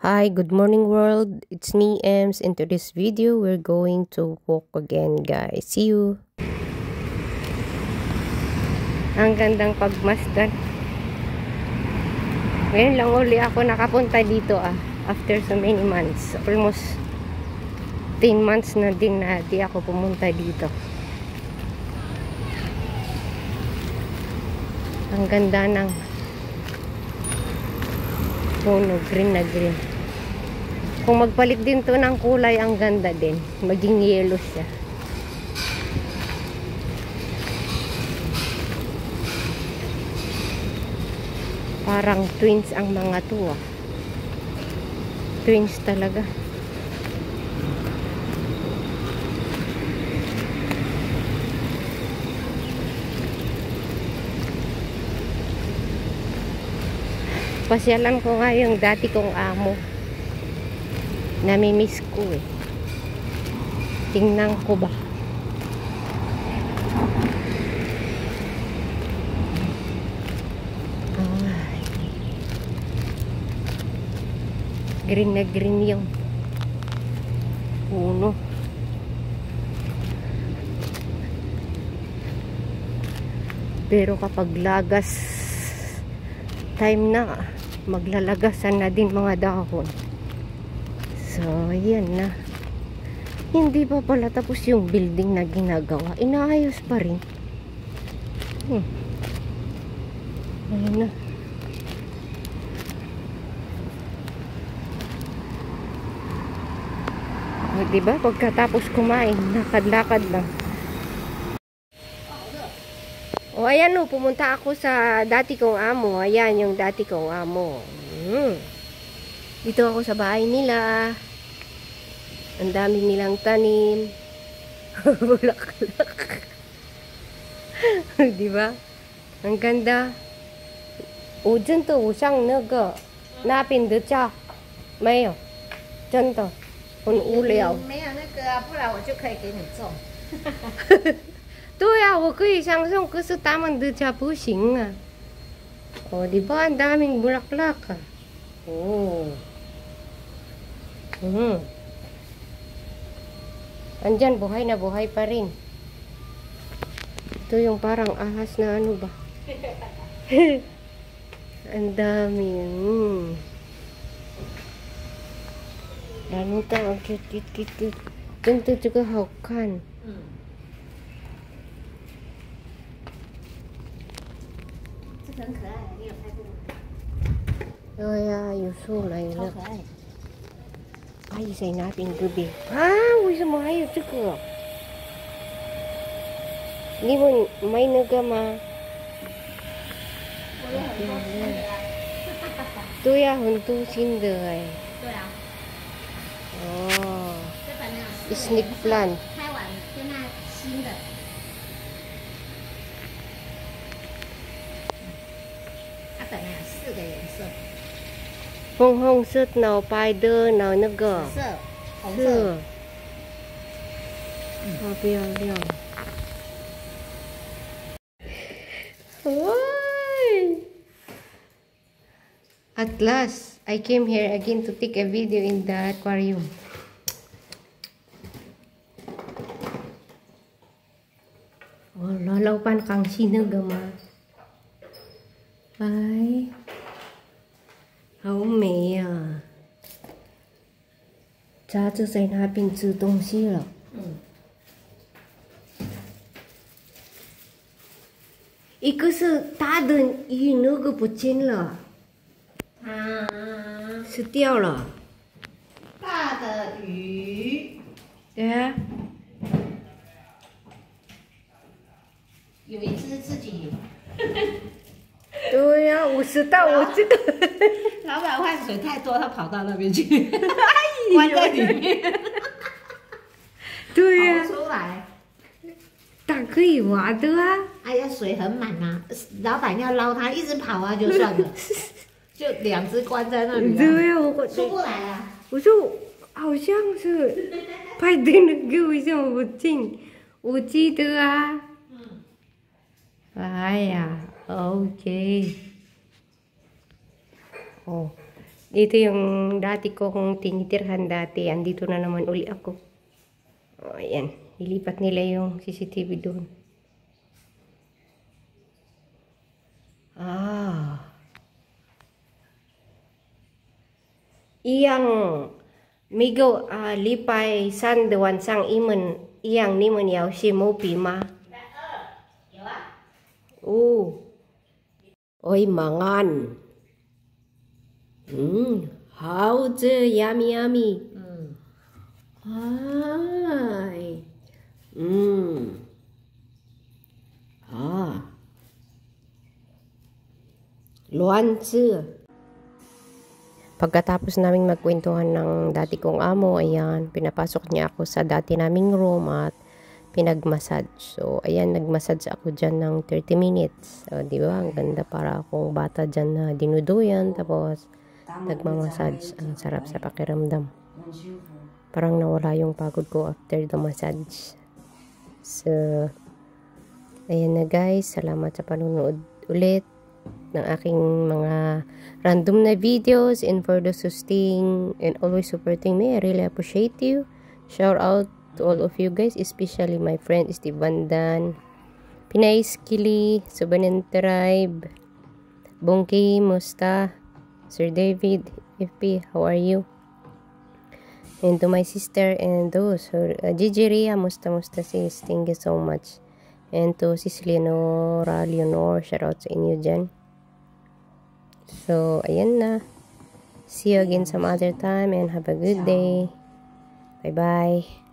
Hi, good morning world. It's me, Ems. In today's video, we're going to walk again, guys. See you. Ang gandang pagmasdan. Ngayon lang uli ako nakapunta dito after so many months. Almost 10 months na din na di ako pumunta dito. Ang ganda ng puno, green na green. Kung magpalit din to ng kulay, ang ganda din. Maging yellow siya. Parang twins ang mga to Twins talaga. Pasyalan ko nga yung dati kong amo. Namimiss ko Tingnan ko ba. Green na green yung puno. Pero kapag lagas time na, maglalagasan na din mga dahon. So, yan na. Hindi pa pala tapos yung building na ginagawa. Inaayos pa rin. Ayan na. O, diba? Pagkatapos kumain, lakad-lakad lang. O, ayan pumunta ako sa dati kong amo. Ayan yung dati kong amo. Dito ako sa bahay nila. Ang dami nilang tanim. Bulaklak. Diba? Ang ganda. O, 真的我上那个那边的家没有真的很无聊。没有那个不然我就可以给你种。对啊，我可以想象，可是他们的家不行啊。Oh, di ba? Ang daming bulaklak Oh. Andyan, buhay na buhay pa rin. Ito yung parang ahas na ano ba? Ang dami. Ano ito? Ang cute. Ganito juga 好看。这个很可爱，你有拍过吗？对呀，有树来了。超可爱。阿姨在那边隔壁为什么还有这个？你们买那个吗？我有很多新的对呀，很多新的对啊。哦。这本来有Snake plant。拍完就那新的。它本来有4个颜色。红红色，然后白的，然后那个紫色、红色。好漂亮。Why? At last, I came here again to take a video in the aquarium. Oh, lalapan kang sinagama. Bye. 好美啊！家就在那边吃东西了。一个是大的鱼，那个不见了，吃掉了。大的鱼。对啊。有一只自己。对呀，我知道，我知道。老板换水太多，他跑到那边去，关在里面。对呀，跑不出来。但可以玩的啊。哎呀，水很满啊，老板要捞它，一直跑就算了，就2只关在那里。对呀，我出不来了。我说好像是拍的那个，为什么不进？我记得啊。哎呀。OK。哦， Dito yung dati ko kung tinitirhan dati. Andito na naman uli ako. O, ayan. Ilipat nila yung CCTV doon. Ah. Iyang migo lipay san dewan sang imen iyang nimen yaw si mo pima. Oy mangan. How yummy yummy. Ay. Luan Pagkatapos naming magkwentuhan ng dati kong amo, ayan, pinapasok niya ako sa dati naming room at pinagmassage. So, ayan, nagmassage ako dyan ng 30 minutes. So, di ba? Ang ganda para akong bata dyan na dinuduyan. Tapos, nagmamassage. Ang sarap sa pakiramdam. Parang nawala yung pagod ko after the massage. So, ayan na guys. Salamat sa panonood ulit ng aking mga random na videos, and for those who staying and always supporting me, I really appreciate you. Shout out to all of you guys, especially my friend Steve Bandan, Pinay Skili, Subanen Tribe, Bongki, Musta, Sir David, FP, how are you? And to my sister and those who, Gigi Ria, musta sis, thank you so much. And to sis Leonor, shout out sa inyo dyan. So, ayan na. See you again some other time and have a good day. Bye-bye.